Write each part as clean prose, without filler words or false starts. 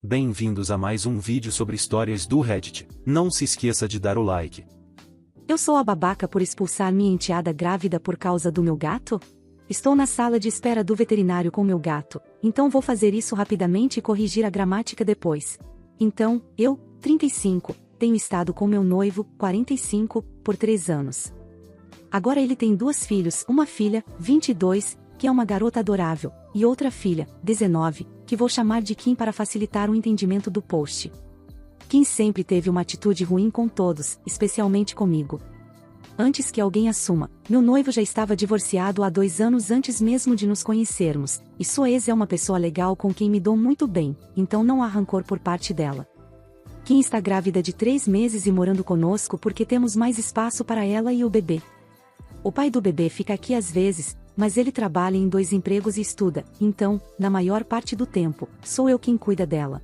Bem-vindos a mais um vídeo sobre histórias do Reddit. Não se esqueça de dar o like. Eu sou a babaca por expulsar minha enteada grávida por causa do meu gato? Estou na sala de espera do veterinário com meu gato, então vou fazer isso rapidamente e corrigir a gramática depois. Então, eu, 35, tenho estado com meu noivo, 45, por 3 anos. Agora ele tem 2 filhos, uma filha, 22, que é uma garota adorável, e outra filha, 19, que vou chamar de Kim para facilitar o entendimento do post. Kim sempre teve uma atitude ruim com todos, especialmente comigo. Antes que alguém assuma, meu noivo já estava divorciado há 2 anos antes mesmo de nos conhecermos, e sua ex é uma pessoa legal com quem me dou muito bem, então não há rancor por parte dela. Kim está grávida de 3 meses e morando conosco porque temos mais espaço para ela e o bebê. O pai do bebê fica aqui às vezes, mas ele trabalha em 2 empregos e estuda, então, na maior parte do tempo, sou eu quem cuida dela.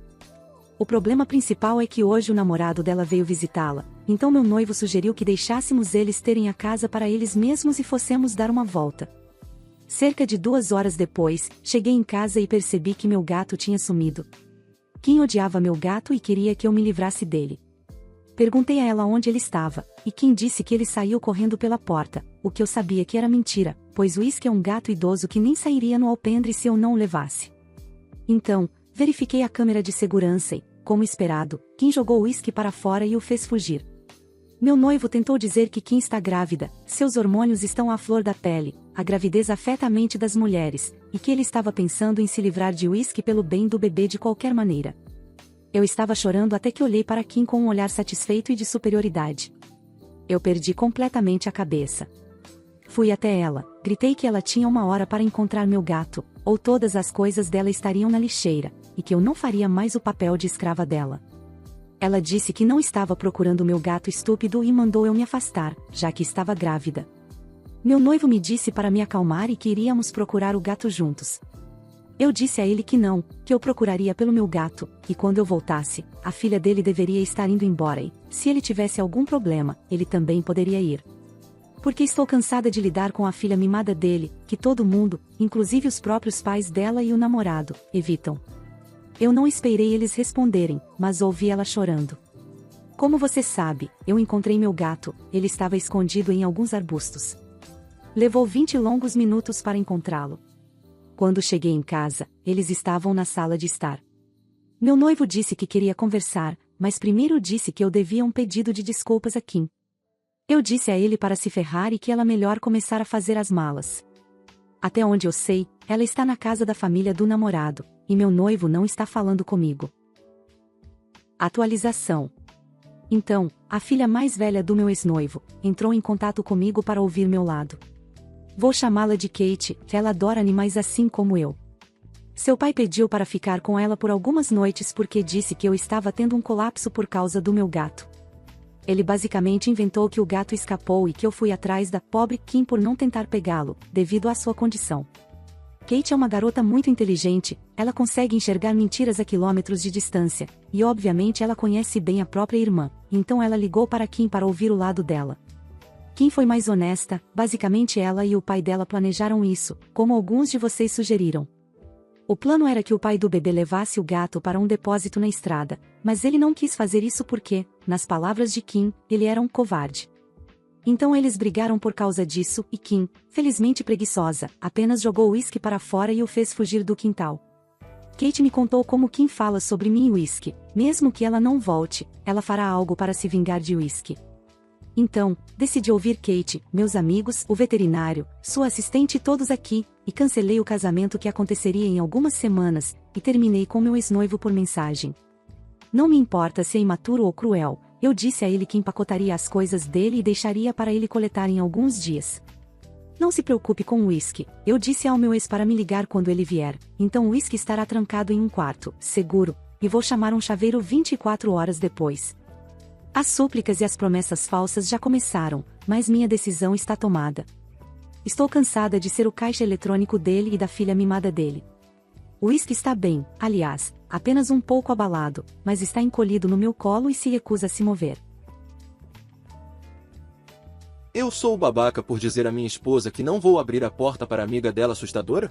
O problema principal é que hoje o namorado dela veio visitá-la, então meu noivo sugeriu que deixássemos eles terem a casa para eles mesmos e fossemos dar uma volta. Cerca de 2 horas depois, cheguei em casa e percebi que meu gato tinha sumido. Kim odiava meu gato e queria que eu me livrasse dele. Perguntei a ela onde ele estava, e Kim disse que ele saiu correndo pela porta, o que eu sabia que era mentira, pois o Whisky é um gato idoso que nem sairia no alpendre se eu não o levasse. Então, verifiquei a câmera de segurança e, como esperado, Kim jogou o Whisky para fora e o fez fugir. Meu noivo tentou dizer que Kim está grávida, seus hormônios estão à flor da pele, a gravidez afeta a mente das mulheres, e que ele estava pensando em se livrar de Whisky pelo bem do bebê de qualquer maneira. Eu estava chorando até que olhei para Kim com um olhar satisfeito e de superioridade. Eu perdi completamente a cabeça. Fui até ela, gritei que ela tinha 1 hora para encontrar meu gato, ou todas as coisas dela estariam na lixeira, e que eu não faria mais o papel de escrava dela. Ela disse que não estava procurando meu gato estúpido e mandou eu me afastar, já que estava grávida. Meu noivo me disse para me acalmar e que iríamos procurar o gato juntos. Eu disse a ele que não, que eu procuraria pelo meu gato, e quando eu voltasse, a filha dele deveria estar indo embora e, se ele tivesse algum problema, ele também poderia ir. Porque estou cansada de lidar com a filha mimada dele, que todo mundo, inclusive os próprios pais dela e o namorado, evitam. Eu não esperei eles responderem, mas ouvi ela chorando. Como você sabe, eu encontrei meu gato, ele estava escondido em alguns arbustos. Levou 20 longos minutos para encontrá-lo. Quando cheguei em casa, eles estavam na sala de estar. Meu noivo disse que queria conversar, mas primeiro disse que eu devia um pedido de desculpas a Kim. Eu disse a ele para se ferrar e que ela melhor começar a fazer as malas. Até onde eu sei, ela está na casa da família do namorado, e meu noivo não está falando comigo. Atualização. Então, a filha mais velha do meu ex-noivo entrou em contato comigo para ouvir meu lado. Vou chamá-la de Kate, ela adora animais assim como eu. Seu pai pediu para ficar com ela por algumas noites porque disse que eu estava tendo um colapso por causa do meu gato. Ele basicamente inventou que o gato escapou e que eu fui atrás da pobre Kim por não tentar pegá-lo, devido à sua condição. Kate é uma garota muito inteligente, ela consegue enxergar mentiras a quilômetros de distância, e obviamente ela conhece bem a própria irmã, então ela ligou para Kim para ouvir o lado dela. Kim foi mais honesta, basicamente ela e o pai dela planejaram isso, como alguns de vocês sugeriram. O plano era que o pai do bebê levasse o gato para um depósito na estrada, mas ele não quis fazer isso porque, nas palavras de Kim, ele era um covarde. Então eles brigaram por causa disso, e Kim, felizmente preguiçosa, apenas jogou o Whisky para fora e o fez fugir do quintal. Kate me contou como Kim fala sobre mim e Whisky, mesmo que ela não volte, ela fará algo para se vingar de Whisky. Então, decidi ouvir Kate, meus amigos, o veterinário, sua assistente e todos aqui, e cancelei o casamento que aconteceria em algumas semanas, e terminei com meu ex-noivo por mensagem. Não me importa se é imaturo ou cruel, eu disse a ele que empacotaria as coisas dele e deixaria para ele coletar em alguns dias. Não se preocupe com o Whisky, eu disse ao meu ex para me ligar quando ele vier, então o Whisky estará trancado em um quarto, seguro, e vou chamar um chaveiro 24 horas depois. As súplicas e as promessas falsas já começaram, mas minha decisão está tomada. Estou cansada de ser o caixa eletrônico dele e da filha mimada dele. O Whisky está bem, aliás, apenas um pouco abalado, mas está encolhido no meu colo e se recusa a se mover. Eu sou o babaca por dizer à minha esposa que não vou abrir a porta para a amiga dela assustadora?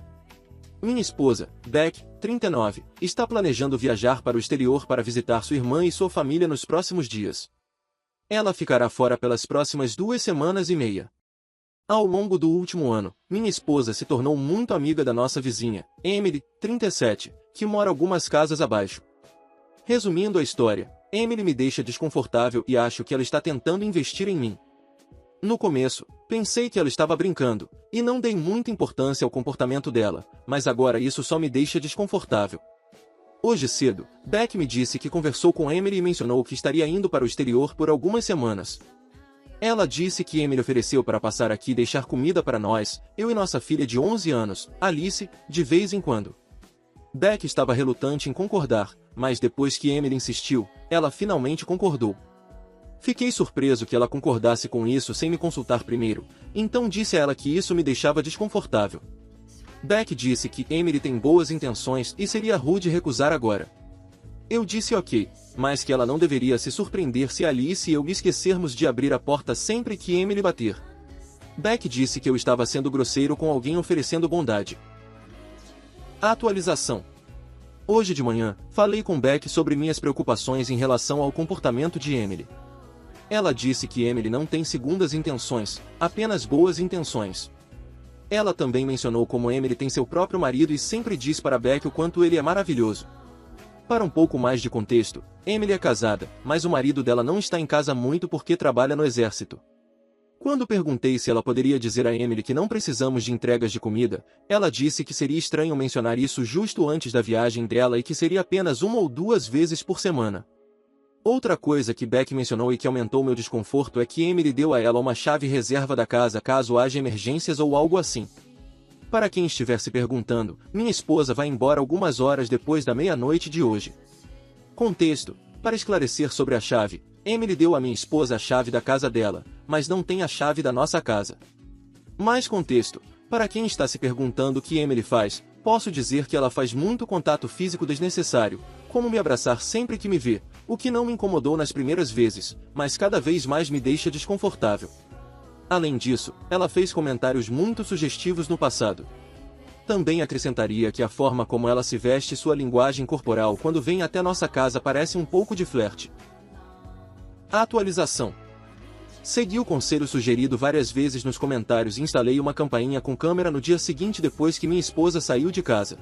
Minha esposa, Beck, 39, está planejando viajar para o exterior para visitar sua irmã e sua família nos próximos dias. Ela ficará fora pelas próximas 2 semanas e meia. Ao longo do último ano, minha esposa se tornou muito amiga da nossa vizinha, Emily, 37, que mora algumas casas abaixo. Resumindo a história, Emily me deixa desconfortável e acho que ela está tentando investir em mim. No começo, pensei que ela estava brincando, e não dei muita importância ao comportamento dela, mas agora isso só me deixa desconfortável. Hoje cedo, Beck me disse que conversou com Emily e mencionou que estaria indo para o exterior por algumas semanas. Ela disse que Emily ofereceu para passar aqui e deixar comida para nós, eu e nossa filha de 11 anos, Alice, de vez em quando. Beck estava relutante em concordar, mas depois que Emily insistiu, ela finalmente concordou. Fiquei surpreso que ela concordasse com isso sem me consultar primeiro, então disse a ela que isso me deixava desconfortável. Beck disse que Emily tem boas intenções e seria rude recusar agora. Eu disse ok, mas que ela não deveria se surpreender se Alice e eu esquecermos de abrir a porta sempre que Emily bater. Beck disse que eu estava sendo grosseiro com alguém oferecendo bondade. Atualização. Hoje de manhã, falei com Beck sobre minhas preocupações em relação ao comportamento de Emily. Ela disse que Emily não tem segundas intenções, apenas boas intenções. Ela também mencionou como Emily tem seu próprio marido e sempre diz para Beck o quanto ele é maravilhoso. Para um pouco mais de contexto, Emily é casada, mas o marido dela não está em casa muito porque trabalha no exército. Quando perguntei se ela poderia dizer a Emily que não precisamos de entregas de comida, ela disse que seria estranho mencionar isso justo antes da viagem dela e que seria apenas 1 ou 2 vezes por semana. Outra coisa que Beck mencionou e que aumentou meu desconforto é que Emily deu a ela uma chave reserva da casa caso haja emergências ou algo assim. Para quem estiver se perguntando, minha esposa vai embora algumas horas depois da meia-noite de hoje. Contexto: para esclarecer sobre a chave, Emily deu à minha esposa a chave da casa dela, mas não tem a chave da nossa casa. Mais contexto: para quem está se perguntando o que Emily faz, posso dizer que ela faz muito contato físico desnecessário, como me abraçar sempre que me vê, o que não me incomodou nas primeiras vezes, mas cada vez mais me deixa desconfortável. Além disso, ela fez comentários muito sugestivos no passado. Também acrescentaria que a forma como ela se veste e sua linguagem corporal quando vem até nossa casa parece um pouco de flerte. Atualização. Segui o conselho sugerido várias vezes nos comentários e instalei uma campainha com câmera no dia seguinte depois que minha esposa saiu de casa.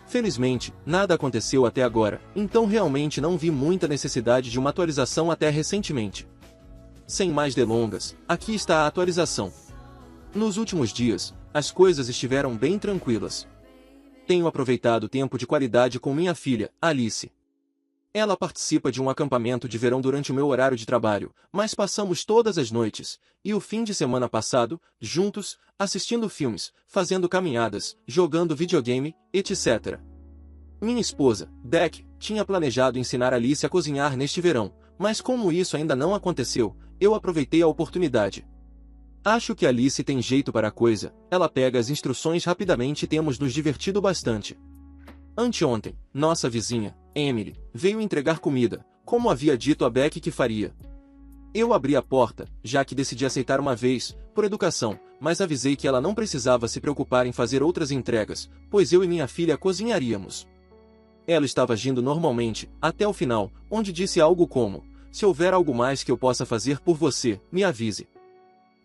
Felizmente, nada aconteceu até agora, então realmente não vi muita necessidade de uma atualização até recentemente. Sem mais delongas, aqui está a atualização. Nos últimos dias, as coisas estiveram bem tranquilas. Tenho aproveitado tempo de qualidade com minha filha, Alice. Ela participa de um acampamento de verão durante o meu horário de trabalho, mas passamos todas as noites, e o fim de semana passado, juntos, assistindo filmes, fazendo caminhadas, jogando videogame, etc. Minha esposa, Beck, tinha planejado ensinar Alice a cozinhar neste verão, mas como isso ainda não aconteceu, eu aproveitei a oportunidade. Acho que Alice tem jeito para a coisa, ela pega as instruções rapidamente e temos nos divertido bastante. Anteontem, nossa vizinha, Emily, veio entregar comida, como havia dito a Beck que faria. Eu abri a porta, já que decidi aceitar uma vez, por educação, mas avisei que ela não precisava se preocupar em fazer outras entregas, pois eu e minha filha cozinharíamos. Ela estava agindo normalmente, até o final, onde disse algo como: "Se houver algo mais que eu possa fazer por você, me avise."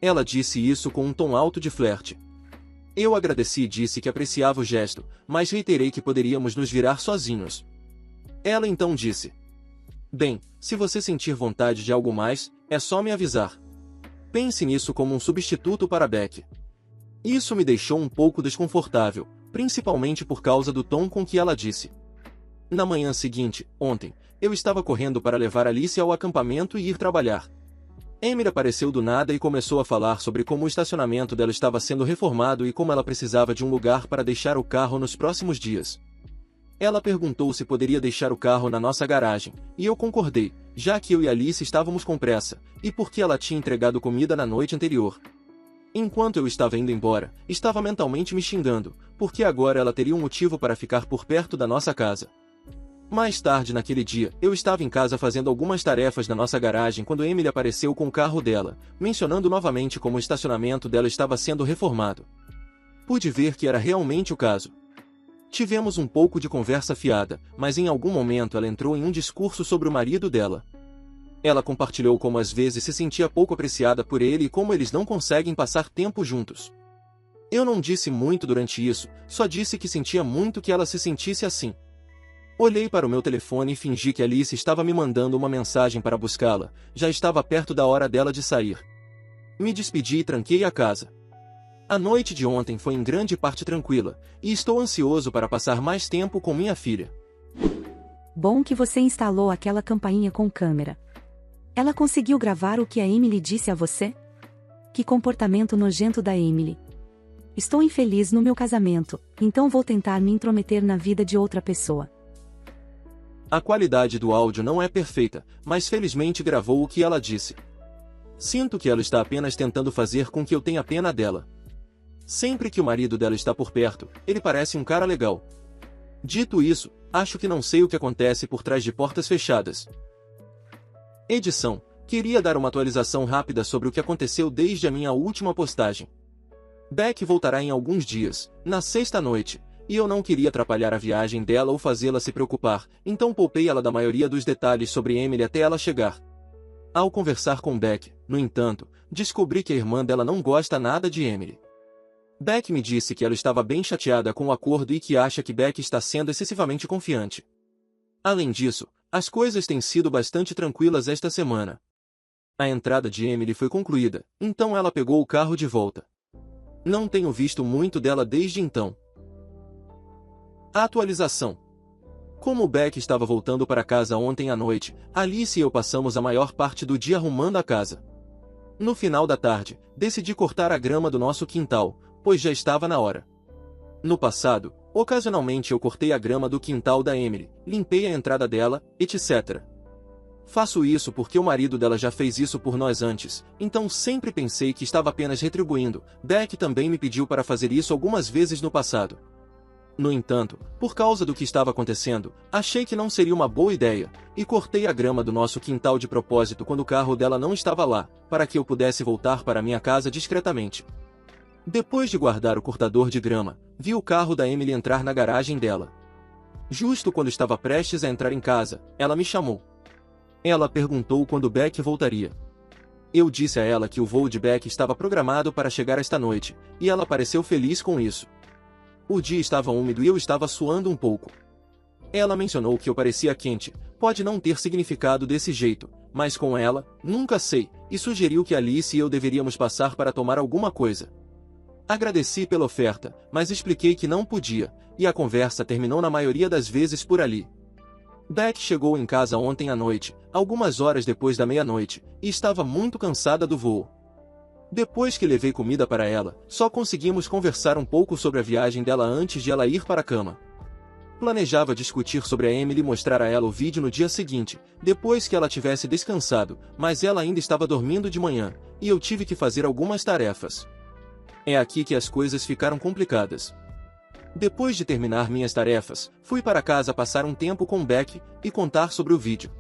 Ela disse isso com um tom alto de flerte. Eu agradeci e disse que apreciava o gesto, mas reiterei que poderíamos nos virar sozinhos. Ela então disse: "Bem, se você sentir vontade de algo mais, é só me avisar." Pense nisso como um substituto para Beck. Isso me deixou um pouco desconfortável, principalmente por causa do tom com que ela disse. Na manhã seguinte, ontem, eu estava correndo para levar Alice ao acampamento e ir trabalhar. Emily apareceu do nada e começou a falar sobre como o estacionamento dela estava sendo reformado e como ela precisava de um lugar para deixar o carro nos próximos dias. Ela perguntou se poderia deixar o carro na nossa garagem, e eu concordei, já que eu e Alice estávamos com pressa, e porque ela tinha entregado comida na noite anterior. Enquanto eu estava indo embora, estava mentalmente me xingando, porque agora ela teria um motivo para ficar por perto da nossa casa. Mais tarde naquele dia, eu estava em casa fazendo algumas tarefas na nossa garagem quando Emily apareceu com o carro dela, mencionando novamente como o estacionamento dela estava sendo reformado. Pude ver que era realmente o caso. Tivemos um pouco de conversa fiada, mas em algum momento ela entrou em um discurso sobre o marido dela. Ela compartilhou como às vezes se sentia pouco apreciada por ele e como eles não conseguem passar tempo juntos. Eu não disse muito durante isso, só disse que sentia muito que ela se sentisse assim. Olhei para o meu telefone e fingi que Alice estava me mandando uma mensagem para buscá-la, já estava perto da hora dela de sair. Me despedi e tranquei a casa. A noite de ontem foi em grande parte tranquila, e estou ansioso para passar mais tempo com minha filha. Bom que você instalou aquela campainha com câmera. Ela conseguiu gravar o que a Emily disse a você? Que comportamento nojento da Emily. Estou infeliz no meu casamento, então vou tentar me intrometer na vida de outra pessoa. A qualidade do áudio não é perfeita, mas felizmente gravou o que ela disse. Sinto que ela está apenas tentando fazer com que eu tenha pena dela. Sempre que o marido dela está por perto, ele parece um cara legal. Dito isso, acho que não sei o que acontece por trás de portas fechadas. Edição: queria dar uma atualização rápida sobre o que aconteceu desde a minha última postagem. Beck voltará em alguns dias, na sexta-noite, e eu não queria atrapalhar a viagem dela ou fazê-la se preocupar, então poupei ela da maioria dos detalhes sobre Emily até ela chegar. Ao conversar com Beck, no entanto, descobri que a irmã dela não gosta nada de Emily. Beck me disse que ela estava bem chateada com o acordo e que acha que Beck está sendo excessivamente confiante. Além disso, as coisas têm sido bastante tranquilas esta semana. A entrada de Emily foi concluída, então ela pegou o carro de volta. Não tenho visto muito dela desde então. Atualização: como Beck estava voltando para casa ontem à noite, Alice e eu passamos a maior parte do dia arrumando a casa. No final da tarde, decidi cortar a grama do nosso quintal, pois já estava na hora. No passado, ocasionalmente eu cortei a grama do quintal da Emily, limpei a entrada dela, etc. Faço isso porque o marido dela já fez isso por nós antes, então sempre pensei que estava apenas retribuindo. Beck também me pediu para fazer isso algumas vezes no passado. No entanto, por causa do que estava acontecendo, achei que não seria uma boa ideia, e cortei a grama do nosso quintal de propósito quando o carro dela não estava lá, para que eu pudesse voltar para minha casa discretamente. Depois de guardar o cortador de grama, vi o carro da Emily entrar na garagem dela. Justo quando estava prestes a entrar em casa, ela me chamou. Ela perguntou quando Beck voltaria. Eu disse a ela que o voo de Beck estava programado para chegar esta noite, e ela pareceu feliz com isso. O dia estava úmido e eu estava suando um pouco. Ela mencionou que eu parecia quente, pode não ter significado desse jeito, mas com ela, nunca sei, e sugeriu que Alice e eu deveríamos passar para tomar alguma coisa. Agradeci pela oferta, mas expliquei que não podia, e a conversa terminou na maioria das vezes por ali. Beck chegou em casa ontem à noite, algumas horas depois da meia-noite, e estava muito cansada do voo. Depois que levei comida para ela, só conseguimos conversar um pouco sobre a viagem dela antes de ela ir para a cama. Planejava discutir sobre a Emily e mostrar a ela o vídeo no dia seguinte, depois que ela tivesse descansado, mas ela ainda estava dormindo de manhã, e eu tive que fazer algumas tarefas. É aqui que as coisas ficaram complicadas. Depois de terminar minhas tarefas, fui para casa passar um tempo com Beck e contar sobre o vídeo.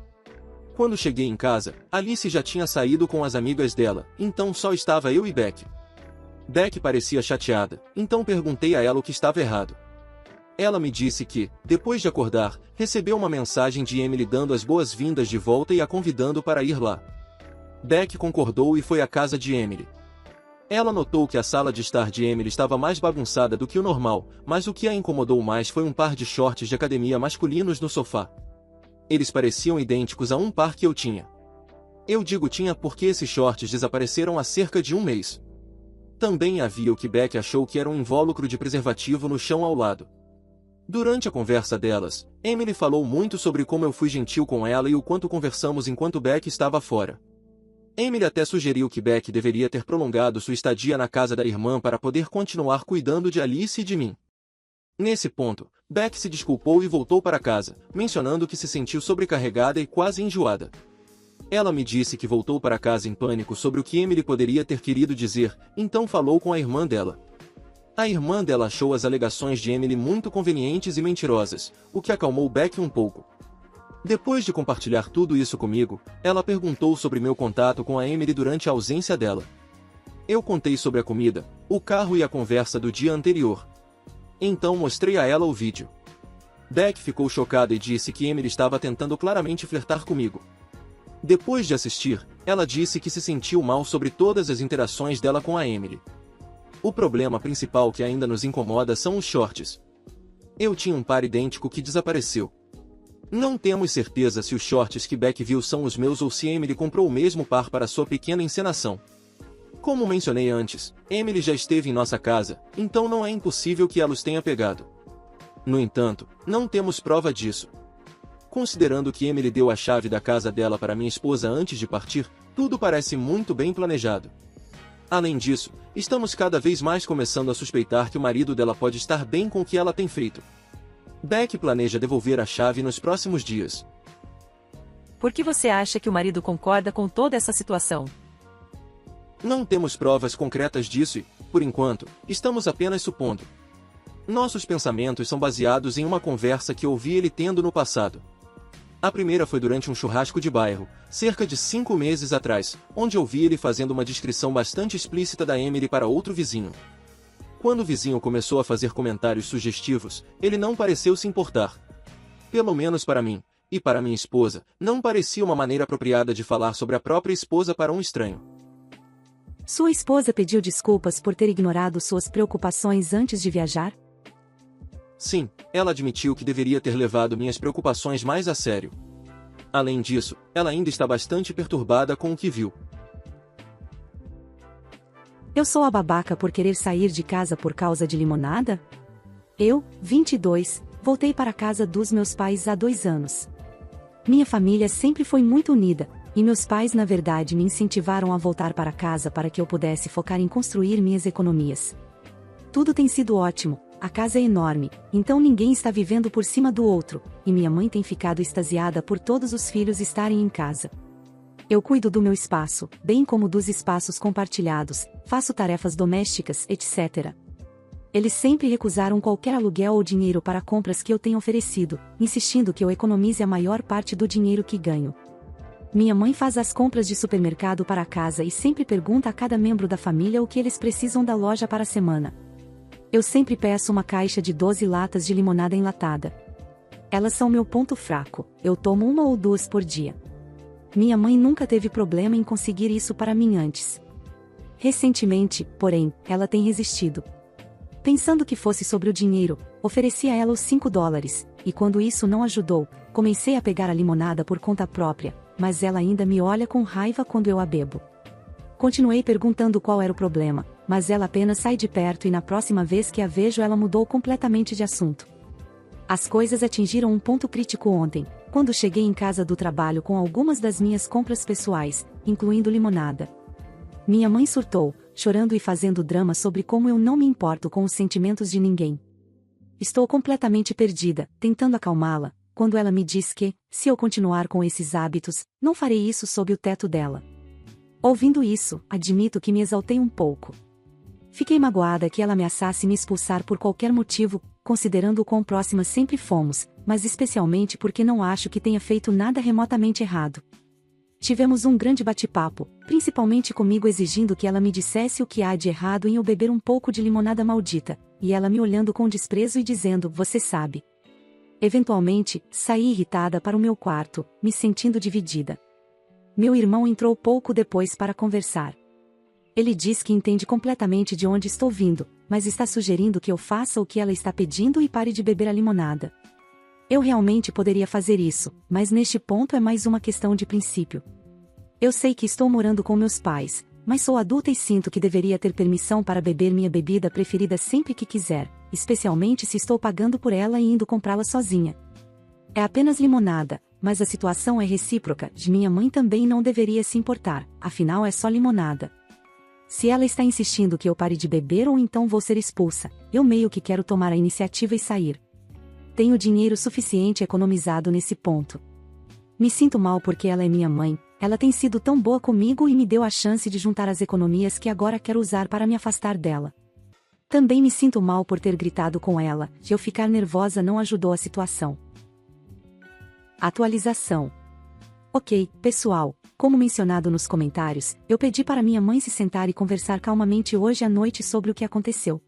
Quando cheguei em casa, Alice já tinha saído com as amigas dela, então só estava eu e Beck. Beck parecia chateada, então perguntei a ela o que estava errado. Ela me disse que, depois de acordar, recebeu uma mensagem de Emily dando as boas-vindas de volta e a convidando para ir lá. Beck concordou e foi à casa de Emily. Ela notou que a sala de estar de Emily estava mais bagunçada do que o normal, mas o que a incomodou mais foi um par de shorts de academia masculinos no sofá. Eles pareciam idênticos a um par que eu tinha. Eu digo tinha porque esses shorts desapareceram há cerca de um mês. Também havia o que Beck achou que era um invólucro de preservativo no chão ao lado. Durante a conversa delas, Emily falou muito sobre como eu fui gentil com ela e o quanto conversamos enquanto Beck estava fora. Emily até sugeriu que Beck deveria ter prolongado sua estadia na casa da irmã para poder continuar cuidando de Alice e de mim. Nesse ponto, Beck se desculpou e voltou para casa, mencionando que se sentiu sobrecarregada e quase enjoada. Ela me disse que voltou para casa em pânico sobre o que Emily poderia ter querido dizer, então falou com a irmã dela. A irmã dela achou as alegações de Emily muito convenientes e mentirosas, o que acalmou Beck um pouco. Depois de compartilhar tudo isso comigo, ela perguntou sobre meu contato com a Emily durante a ausência dela. Eu contei sobre a comida, o carro e a conversa do dia anterior. Então mostrei a ela o vídeo. Beck ficou chocada e disse que Emily estava tentando claramente flertar comigo. Depois de assistir, ela disse que se sentiu mal sobre todas as interações dela com a Emily. O problema principal que ainda nos incomoda são os shorts. Eu tinha um par idêntico que desapareceu. Não temos certeza se os shorts que Beck viu são os meus ou se Emily comprou o mesmo par para sua pequena encenação. Como mencionei antes, Emily já esteve em nossa casa, então não é impossível que ela os tenha pegado. No entanto, não temos prova disso. Considerando que Emily deu a chave da casa dela para minha esposa antes de partir, tudo parece muito bem planejado. Além disso, estamos cada vez mais começando a suspeitar que o marido dela pode estar bem com o que ela tem feito. Beck planeja devolver a chave nos próximos dias. Por que você acha que o marido concorda com toda essa situação? Não temos provas concretas disso e, por enquanto, estamos apenas supondo. Nossos pensamentos são baseados em uma conversa que ouvi ele tendo no passado. A primeira foi durante um churrasco de bairro, cerca de 5 meses atrás, onde ouvi ele fazendo uma descrição bastante explícita da Emily para outro vizinho. Quando o vizinho começou a fazer comentários sugestivos, ele não pareceu se importar. Pelo menos para mim, e para minha esposa, não parecia uma maneira apropriada de falar sobre a própria esposa para um estranho. Sua esposa pediu desculpas por ter ignorado suas preocupações antes de viajar? Sim, ela admitiu que deveria ter levado minhas preocupações mais a sério. Além disso, ela ainda está bastante perturbada com o que viu. Eu sou a babaca por querer sair de casa por causa de limonada? Eu, 22, voltei para a casa dos meus pais há 2 anos. Minha família sempre foi muito unida, e meus pais na verdade me incentivaram a voltar para casa para que eu pudesse focar em construir minhas economias. Tudo tem sido ótimo, a casa é enorme, então ninguém está vivendo por cima do outro, e minha mãe tem ficado extasiada por todos os filhos estarem em casa. Eu cuido do meu espaço, bem como dos espaços compartilhados, faço tarefas domésticas, etc. Eles sempre recusaram qualquer aluguel ou dinheiro para compras que eu tenho oferecido, insistindo que eu economize a maior parte do dinheiro que ganho. Minha mãe faz as compras de supermercado para a casa e sempre pergunta a cada membro da família o que eles precisam da loja para a semana. Eu sempre peço uma caixa de 12 latas de limonada enlatada. Elas são meu ponto fraco, eu tomo 1 ou 2 por dia. Minha mãe nunca teve problema em conseguir isso para mim antes. Recentemente, porém, ela tem resistido. Pensando que fosse sobre o dinheiro, ofereci a ela os $5, e quando isso não ajudou, comecei a pegar a limonada por conta própria, mas ela ainda me olha com raiva quando eu a bebo. Continuei perguntando qual era o problema, mas ela apenas sai de perto e na próxima vez que a vejo ela mudou completamente de assunto. As coisas atingiram um ponto crítico ontem, quando cheguei em casa do trabalho com algumas das minhas compras pessoais, incluindo limonada. Minha mãe surtou, chorando e fazendo drama sobre como eu não me importo com os sentimentos de ninguém. Estou completamente perdida, tentando acalmá-la, quando ela me diz que, se eu continuar com esses hábitos, não farei isso sob o teto dela. Ouvindo isso, admito que me exaltei um pouco. Fiquei magoada que ela ameaçasse me expulsar por qualquer motivo, considerando o quão próximas sempre fomos, mas especialmente porque não acho que tenha feito nada remotamente errado. Tivemos um grande bate-papo, principalmente comigo exigindo que ela me dissesse o que há de errado em eu beber um pouco de limonada maldita, e ela me olhando com desprezo e dizendo, você sabe. Eventualmente, saí irritada para o meu quarto, me sentindo dividida. Meu irmão entrou pouco depois para conversar. Ele diz que entende completamente de onde estou vindo, mas está sugerindo que eu faça o que ela está pedindo e pare de beber a limonada. Eu realmente poderia fazer isso, mas neste ponto é mais uma questão de princípio. Eu sei que estou morando com meus pais, mas sou adulta e sinto que deveria ter permissão para beber minha bebida preferida sempre que quiser, especialmente se estou pagando por ela e indo comprá-la sozinha. É apenas limonada, mas a situação é recíproca, de minha mãe também não deveria se importar, afinal é só limonada. Se ela está insistindo que eu pare de beber ou então vou ser expulsa, eu meio que quero tomar a iniciativa e sair. Tenho dinheiro suficiente economizado nesse ponto. Me sinto mal porque ela é minha mãe, ela tem sido tão boa comigo e me deu a chance de juntar as economias que agora quero usar para me afastar dela. Também me sinto mal por ter gritado com ela, e eu ficar nervosa não ajudou a situação. Atualização. Ok, pessoal, como mencionado nos comentários, eu pedi para minha mãe se sentar e conversar calmamente hoje à noite sobre o que aconteceu.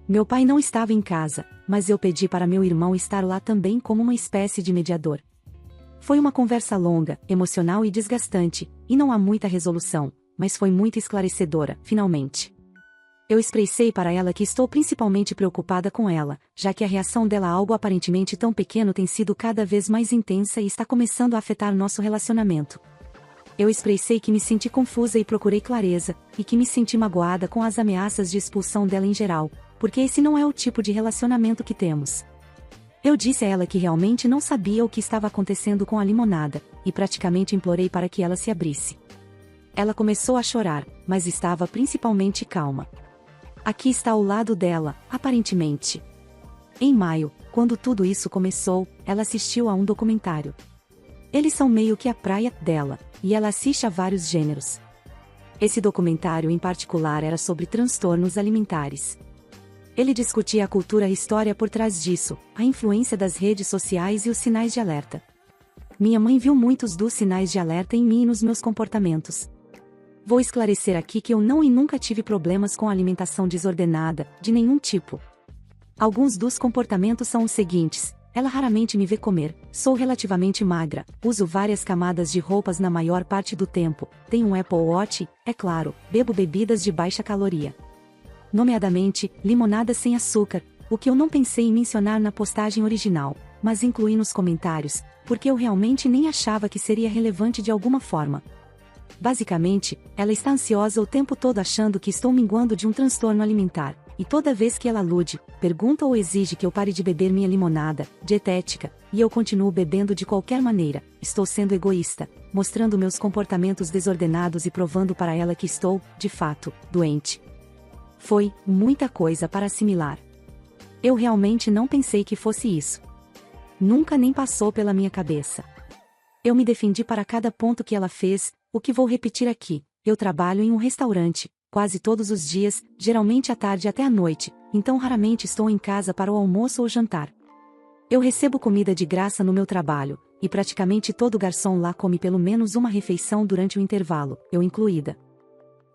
Meu pai não estava em casa, mas eu pedi para meu irmão estar lá também como uma espécie de mediador. Foi uma conversa longa, emocional e desgastante, e não há muita resolução, mas foi muito esclarecedora, finalmente. Eu expressei para ela que estou principalmente preocupada com ela, já que a reação dela a algo aparentemente tão pequeno tem sido cada vez mais intensa e está começando a afetar nosso relacionamento. Eu expressei que me senti confusa e procurei clareza, e que me senti magoada com as ameaças de expulsão dela em geral, porque esse não é o tipo de relacionamento que temos. Eu disse a ela que realmente não sabia o que estava acontecendo com a limonada, e praticamente implorei para que ela se abrisse. Ela começou a chorar, mas estava principalmente calma. Aqui está o lado dela, aparentemente. Em maio, quando tudo isso começou, ela assistiu a um documentário. Eles são meio que a praia dela, e ela assiste a vários gêneros. Esse documentário em particular era sobre transtornos alimentares. Ele discutia a cultura e a história por trás disso, a influência das redes sociais e os sinais de alerta. Minha mãe viu muitos dos sinais de alerta em mim e nos meus comportamentos. Vou esclarecer aqui que eu não e nunca tive problemas com alimentação desordenada, de nenhum tipo. Alguns dos comportamentos são os seguintes: ela raramente me vê comer, sou relativamente magra, uso várias camadas de roupas na maior parte do tempo, tenho um Apple Watch, é claro, bebo bebidas de baixa caloria. Nomeadamente, limonada sem açúcar, o que eu não pensei em mencionar na postagem original, mas incluí nos comentários, porque eu realmente nem achava que seria relevante de alguma forma. Basicamente, ela está ansiosa o tempo todo achando que estou minguando de um transtorno alimentar, e toda vez que ela alude, pergunta ou exige que eu pare de beber minha limonada, dietética, e eu continuo bebendo de qualquer maneira, estou sendo egoísta, mostrando meus comportamentos desordenados e provando para ela que estou, de fato, doente. Foi muita coisa para assimilar. Eu realmente não pensei que fosse isso. Nunca nem passou pela minha cabeça. Eu me defendi para cada ponto que ela fez, o que vou repetir aqui: eu trabalho em um restaurante, quase todos os dias, geralmente à tarde até à noite, então raramente estou em casa para o almoço ou jantar. Eu recebo comida de graça no meu trabalho, e praticamente todo garçom lá come pelo menos uma refeição durante o intervalo, eu incluída.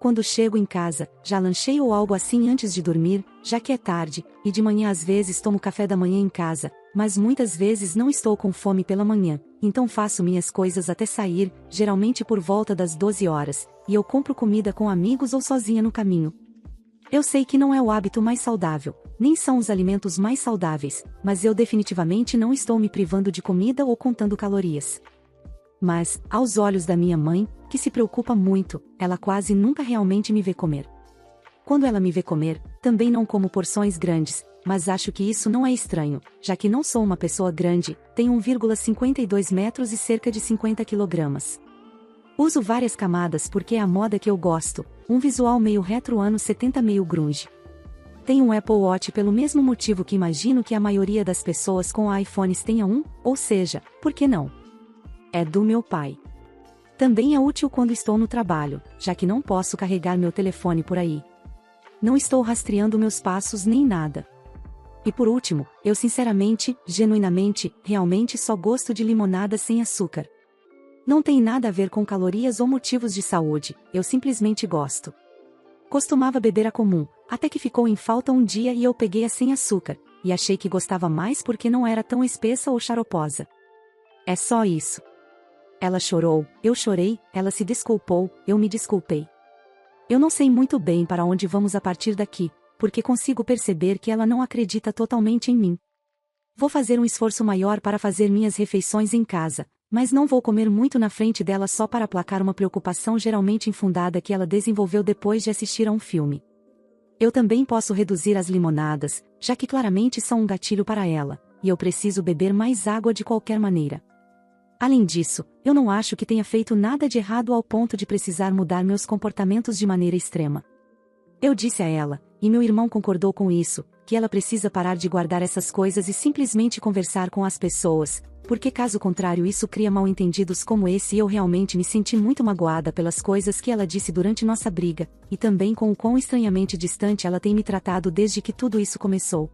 Quando chego em casa, já lanchei ou algo assim antes de dormir, já que é tarde, e de manhã às vezes tomo café da manhã em casa, mas muitas vezes não estou com fome pela manhã, então faço minhas coisas até sair, geralmente por volta das 12 horas, e eu compro comida com amigos ou sozinha no caminho. Eu sei que não é o hábito mais saudável, nem são os alimentos mais saudáveis, mas eu definitivamente não estou me privando de comida ou contando calorias. Mas, aos olhos da minha mãe, que se preocupa muito, ela quase nunca realmente me vê comer. Quando ela me vê comer, também não como porções grandes, mas acho que isso não é estranho, já que não sou uma pessoa grande, tenho 1,52 metros e cerca de 50 quilogramas. Uso várias camadas porque é a moda que eu gosto, um visual meio retro anos 70 meio grunge. Tenho um Apple Watch pelo mesmo motivo que imagino que a maioria das pessoas com iPhones tenha um, ou seja, por que não? É do meu pai. Também é útil quando estou no trabalho, já que não posso carregar meu telefone por aí. Não estou rastreando meus passos nem nada. E por último, eu sinceramente, genuinamente, realmente só gosto de limonada sem açúcar. Não tem nada a ver com calorias ou motivos de saúde, eu simplesmente gosto. Costumava beber a comum, até que ficou em falta um dia e eu peguei a sem açúcar, e achei que gostava mais porque não era tão espessa ou xaroposa. É só isso. Ela chorou, eu chorei, ela se desculpou, eu me desculpei. Eu não sei muito bem para onde vamos a partir daqui, porque consigo perceber que ela não acredita totalmente em mim. Vou fazer um esforço maior para fazer minhas refeições em casa, mas não vou comer muito na frente dela só para aplacar uma preocupação geralmente infundada que ela desenvolveu depois de assistir a um filme. Eu também posso reduzir as limonadas, já que claramente são um gatilho para ela, e eu preciso beber mais água de qualquer maneira. Além disso, eu não acho que tenha feito nada de errado ao ponto de precisar mudar meus comportamentos de maneira extrema. Eu disse a ela, e meu irmão concordou com isso, que ela precisa parar de guardar essas coisas e simplesmente conversar com as pessoas, porque caso contrário isso cria mal-entendidos como esse e eu realmente me senti muito magoada pelas coisas que ela disse durante nossa briga, e também com o quão estranhamente distante ela tem me tratado desde que tudo isso começou.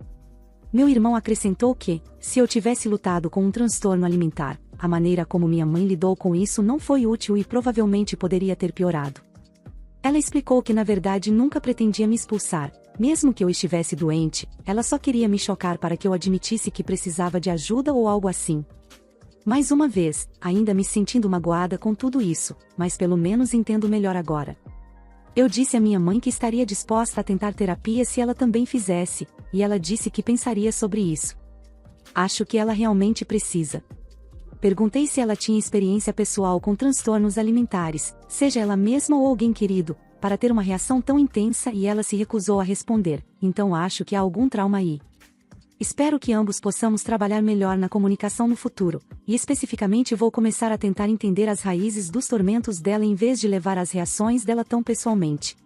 Meu irmão acrescentou que, se eu tivesse lutado com um transtorno alimentar, a maneira como minha mãe lidou com isso não foi útil e provavelmente poderia ter piorado. Ela explicou que na verdade nunca pretendia me expulsar, Mesmo que eu estivesse doente, ela só queria me chocar para que eu admitisse que precisava de ajuda ou algo assim. Mais uma vez, ainda me sentindo magoada com tudo isso, mas pelo menos entendo melhor agora. Eu disse à minha mãe que estaria disposta a tentar terapia se ela também fizesse, e ela disse que pensaria sobre isso. Acho que ela realmente precisa. Perguntei se ela tinha experiência pessoal com transtornos alimentares, seja ela mesma ou alguém querido, para ter uma reação tão intensa e ela se recusou a responder, então acho que há algum trauma aí. Espero que ambos possamos trabalhar melhor na comunicação no futuro, e especificamente vou começar a tentar entender as raízes dos tormentos dela em vez de levar as reações dela tão pessoalmente.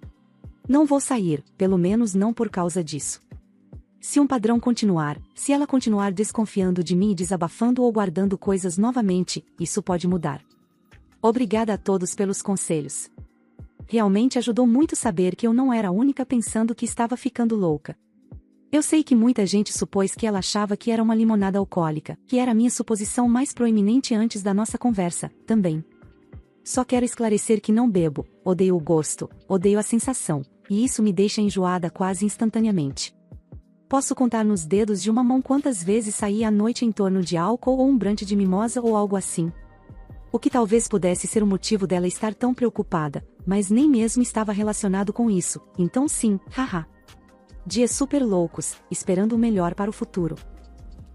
Não vou sair, pelo menos não por causa disso. Se um padrão continuar, se ela continuar desconfiando de mim e desabafando ou guardando coisas novamente, isso pode mudar. Obrigada a todos pelos conselhos. Realmente ajudou muito saber que eu não era a única pensando que estava ficando louca. Eu sei que muita gente supôs que ela achava que era uma limonada alcoólica, que era a minha suposição mais proeminente antes da nossa conversa, também. Só quero esclarecer que não bebo, odeio o gosto, odeio a sensação, e isso me deixa enjoada quase instantaneamente. Posso contar nos dedos de uma mão quantas vezes saí à noite em torno de álcool ou um brinde de mimosa ou algo assim. O que talvez pudesse ser o motivo dela estar tão preocupada, mas nem mesmo estava relacionado com isso, então sim, haha. Dias super loucos, esperando o melhor para o futuro.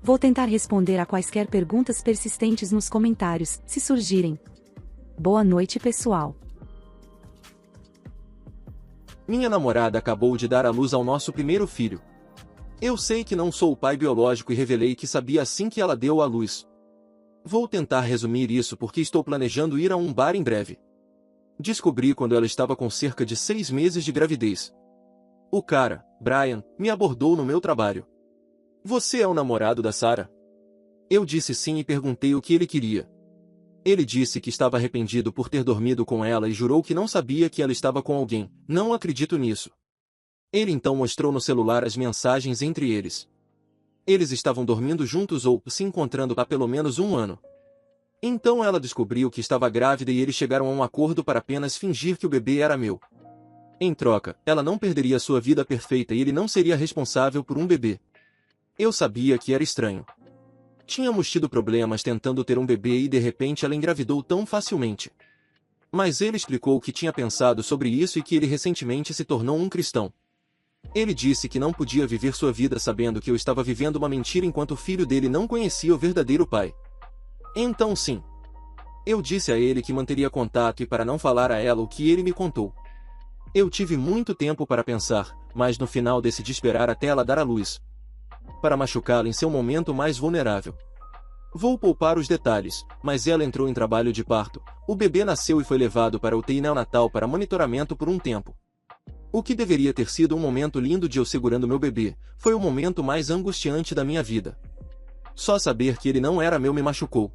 Vou tentar responder a quaisquer perguntas persistentes nos comentários, se surgirem. Boa noite, pessoal. Minha namorada acabou de dar à luz ao nosso primeiro filho. Eu sei que não sou o pai biológico e revelei que sabia assim que ela deu à luz. Vou tentar resumir isso porque estou planejando ir a um bar em breve. Descobri quando ela estava com cerca de 6 meses de gravidez. O cara, Brian, me abordou no meu trabalho. Você é o namorado da Sarah? Eu disse sim e perguntei o que ele queria. Ele disse que estava arrependido por ter dormido com ela e jurou que não sabia que ela estava com alguém. Não acredito nisso. Ele então mostrou no celular as mensagens entre eles. Eles estavam dormindo juntos ou se encontrando há pelo menos 1 ano. Então ela descobriu que estava grávida e eles chegaram a um acordo para apenas fingir que o bebê era meu. Em troca, ela não perderia sua vida perfeita e ele não seria responsável por um bebê. Eu sabia que era estranho. Tínhamos tido problemas tentando ter um bebê e de repente ela engravidou tão facilmente. Mas ele explicou que tinha pensado sobre isso e que ele recentemente se tornou um cristão. Ele disse que não podia viver sua vida sabendo que eu estava vivendo uma mentira enquanto o filho dele não conhecia o verdadeiro pai. Então sim. Eu disse a ele que manteria contato e para não falar a ela o que ele me contou. Eu tive muito tempo para pensar, mas no final decidi esperar até ela dar à luz. Para machucá-la em seu momento mais vulnerável. Vou poupar os detalhes, mas ela entrou em trabalho de parto, o bebê nasceu e foi levado para a UTI neonatal para monitoramento por um tempo. O que deveria ter sido um momento lindo de eu segurando meu bebê, foi o momento mais angustiante da minha vida. Só saber que ele não era meu me machucou.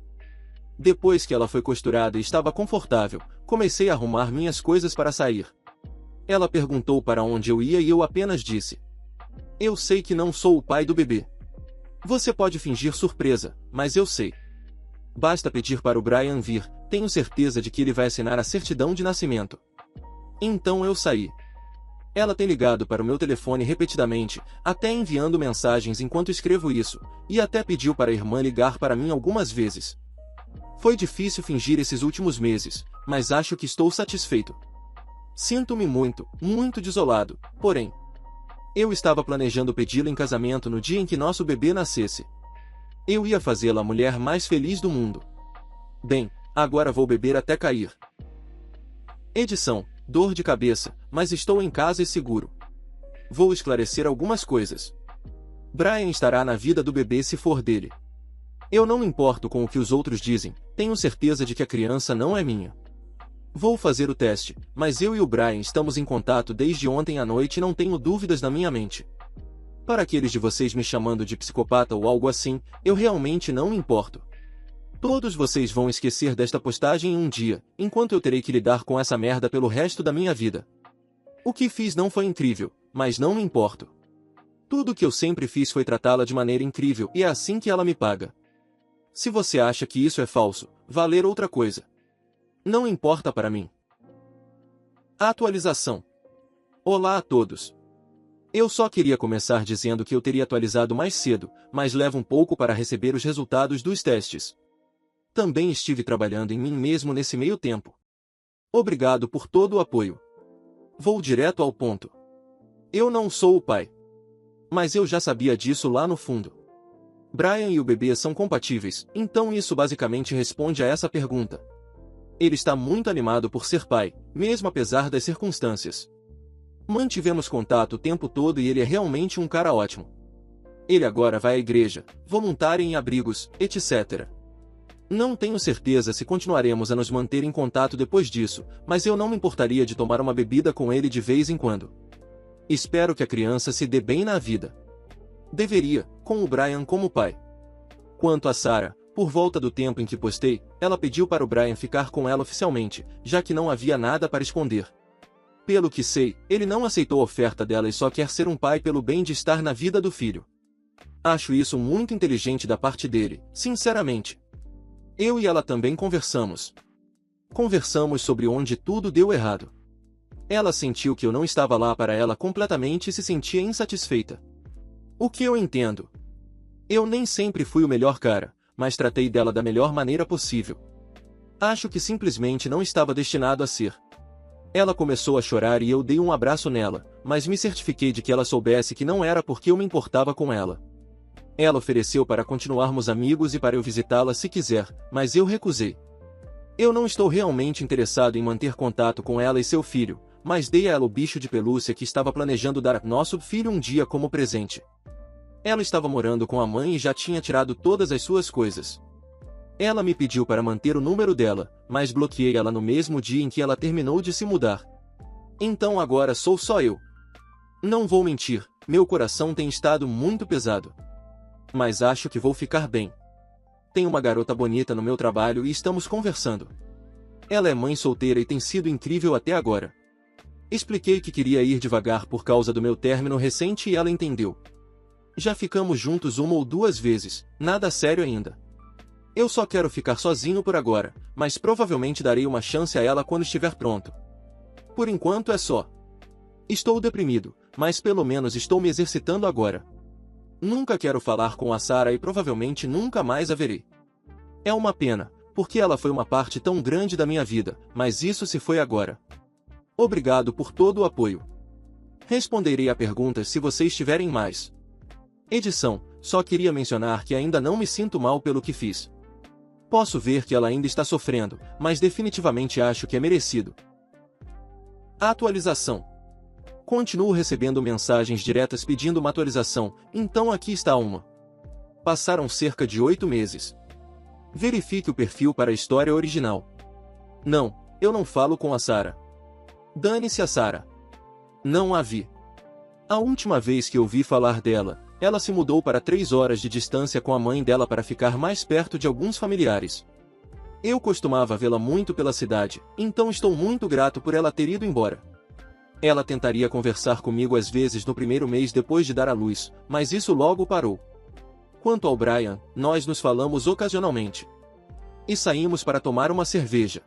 Depois que ela foi costurada e estava confortável, comecei a arrumar minhas coisas para sair. Ela perguntou para onde eu ia e eu apenas disse: eu sei que não sou o pai do bebê. Você pode fingir surpresa, mas eu sei. Basta pedir para o Brian vir, tenho certeza de que ele vai assinar a certidão de nascimento. Então eu saí. Ela tem ligado para o meu telefone repetidamente, até enviando mensagens enquanto escrevo isso, e até pediu para a irmã ligar para mim algumas vezes. Foi difícil fingir esses últimos meses, mas acho que estou satisfeito. Sinto-me muito, muito desolado, porém. Eu estava planejando pedi-la em casamento no dia em que nosso bebê nascesse. Eu ia fazê-la a mulher mais feliz do mundo. Bem, agora vou beber até cair. Edição: dor de cabeça, mas estou em casa e seguro. Vou esclarecer algumas coisas. Brian estará na vida do bebê se for dele. Eu não me importo com o que os outros dizem, tenho certeza de que a criança não é minha. Vou fazer o teste, mas eu e o Brian estamos em contato desde ontem à noite e não tenho dúvidas na minha mente. Para aqueles de vocês me chamando de psicopata ou algo assim, eu realmente não me importo. Todos vocês vão esquecer desta postagem em um dia, enquanto eu terei que lidar com essa merda pelo resto da minha vida. O que fiz não foi incrível, mas não me importo. Tudo o que eu sempre fiz foi tratá-la de maneira incrível e é assim que ela me paga. Se você acha que isso é falso, vá ler outra coisa. Não importa para mim. Atualização. Olá a todos. Eu só queria começar dizendo que eu teria atualizado mais cedo, mas leva um pouco para receber os resultados dos testes. Também estive trabalhando em mim mesmo nesse meio tempo. Obrigado por todo o apoio. Vou direto ao ponto. Eu não sou o pai. Mas eu já sabia disso lá no fundo. Brian e o bebê são compatíveis, então isso basicamente responde a essa pergunta. Ele está muito animado por ser pai, mesmo apesar das circunstâncias. Mantivemos contato o tempo todo e ele é realmente um cara ótimo. Ele agora vai à igreja, voluntário em abrigos, etc. Não tenho certeza se continuaremos a nos manter em contato depois disso, mas eu não me importaria de tomar uma bebida com ele de vez em quando. Espero que a criança se dê bem na vida. Deveria, com o Brian como pai. Quanto a Sarah, por volta do tempo em que postei, ela pediu para o Brian ficar com ela oficialmente, já que não havia nada para esconder. Pelo que sei, ele não aceitou a oferta dela e só quer ser um pai pelo bem de estar na vida do filho. Acho isso muito inteligente da parte dele, sinceramente. Eu e ela também conversamos. Conversamos sobre onde tudo deu errado. Ela sentiu que eu não estava lá para ela completamente e se sentia insatisfeita. O que eu entendo. Eu nem sempre fui o melhor cara, mas tratei dela da melhor maneira possível. Acho que simplesmente não estava destinado a ser. Ela começou a chorar e eu dei um abraço nela, mas me certifiquei de que ela soubesse que não era porque eu me importava com ela. Ela ofereceu para continuarmos amigos e para eu visitá-la se quiser, mas eu recusei. Eu não estou realmente interessado em manter contato com ela e seu filho, mas dei a ela o bicho de pelúcia que estava planejando dar a nosso filho um dia como presente. Ela estava morando com a mãe e já tinha tirado todas as suas coisas. Ela me pediu para manter o número dela, mas bloqueei ela no mesmo dia em que ela terminou de se mudar. Então agora sou só eu. Não vou mentir, meu coração tem estado muito pesado. Mas acho que vou ficar bem. Tenho uma garota bonita no meu trabalho e estamos conversando. Ela é mãe solteira e tem sido incrível até agora. Expliquei que queria ir devagar por causa do meu término recente e ela entendeu. Já ficamos juntos 1 ou 2 vezes, nada sério ainda. Eu só quero ficar sozinho por agora, mas provavelmente darei uma chance a ela quando estiver pronto. Por enquanto é só. Estou deprimido, mas pelo menos estou me exercitando agora. Nunca quero falar com a Sarah e provavelmente nunca mais a verei. É uma pena, porque ela foi uma parte tão grande da minha vida, mas isso se foi agora. Obrigado por todo o apoio. Responderei a perguntas se vocês tiverem mais. Edição, só queria mencionar que ainda não me sinto mal pelo que fiz. Posso ver que ela ainda está sofrendo, mas definitivamente acho que é merecido. Atualização. Continuo recebendo mensagens diretas pedindo uma atualização, então aqui está uma. Passaram cerca de 8 meses. Verifique o perfil para a história original. Não, eu não falo com a Sarah. Dane-se a Sarah. Não a vi. A última vez que eu vi falar dela, ela se mudou para 3 horas de distância com a mãe dela para ficar mais perto de alguns familiares. Eu costumava vê-la muito pela cidade, então estou muito grato por ela ter ido embora. Ela tentaria conversar comigo às vezes no primeiro mês depois de dar à luz, mas isso logo parou. Quanto ao Brian, nós nos falamos ocasionalmente. E saímos para tomar uma cerveja.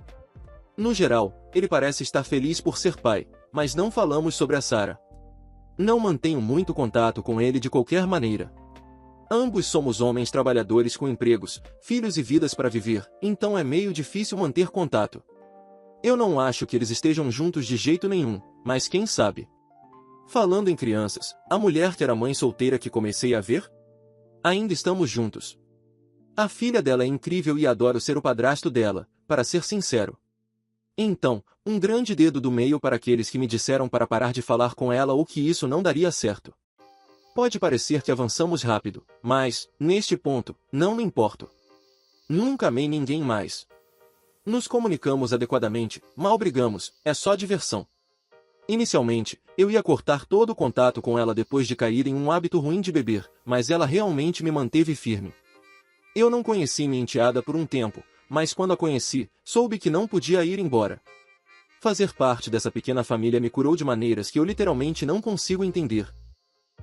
No geral, ele parece estar feliz por ser pai, mas não falamos sobre a Sarah. Não mantenho muito contato com ele de qualquer maneira. Ambos somos homens trabalhadores com empregos, filhos e vidas para viver, então é meio difícil manter contato. Eu não acho que eles estejam juntos de jeito nenhum, mas quem sabe? Falando em crianças, a mulher que era mãe solteira que comecei a ver? Ainda estamos juntos. A filha dela é incrível e adoro ser o padrasto dela, para ser sincero. Então, um grande dedo do meio para aqueles que me disseram para parar de falar com ela ou que isso não daria certo. Pode parecer que avançamos rápido, mas, neste ponto, não me importo. Nunca amei ninguém mais. Nos comunicamos adequadamente, mal brigamos, é só diversão. Inicialmente, eu ia cortar todo o contato com ela depois de cair em um hábito ruim de beber, mas ela realmente me manteve firme. Eu não conheci minha enteada por um tempo, mas quando a conheci, soube que não podia ir embora. Fazer parte dessa pequena família me curou de maneiras que eu literalmente não consigo entender.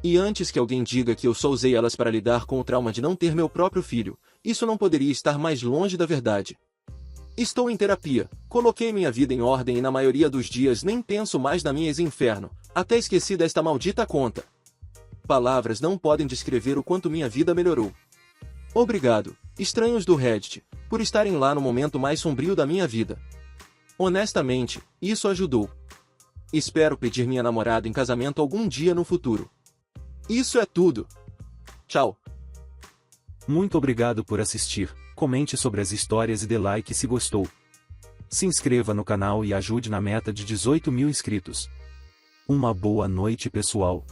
E antes que alguém diga que eu só usei elas para lidar com o trauma de não ter meu próprio filho, isso não poderia estar mais longe da verdade. Estou em terapia, coloquei minha vida em ordem e na maioria dos dias nem penso mais na minha ex-inferno, até esqueci desta maldita conta. Palavras não podem descrever o quanto minha vida melhorou. Obrigado, estranhos do Reddit, por estarem lá no momento mais sombrio da minha vida. Honestamente, isso ajudou. Espero pedir minha namorada em casamento algum dia no futuro. Isso é tudo. Tchau. Muito obrigado por assistir, comente sobre as histórias e dê like se gostou. Se inscreva no canal e ajude na meta de 18 mil inscritos. Uma boa noite pessoal.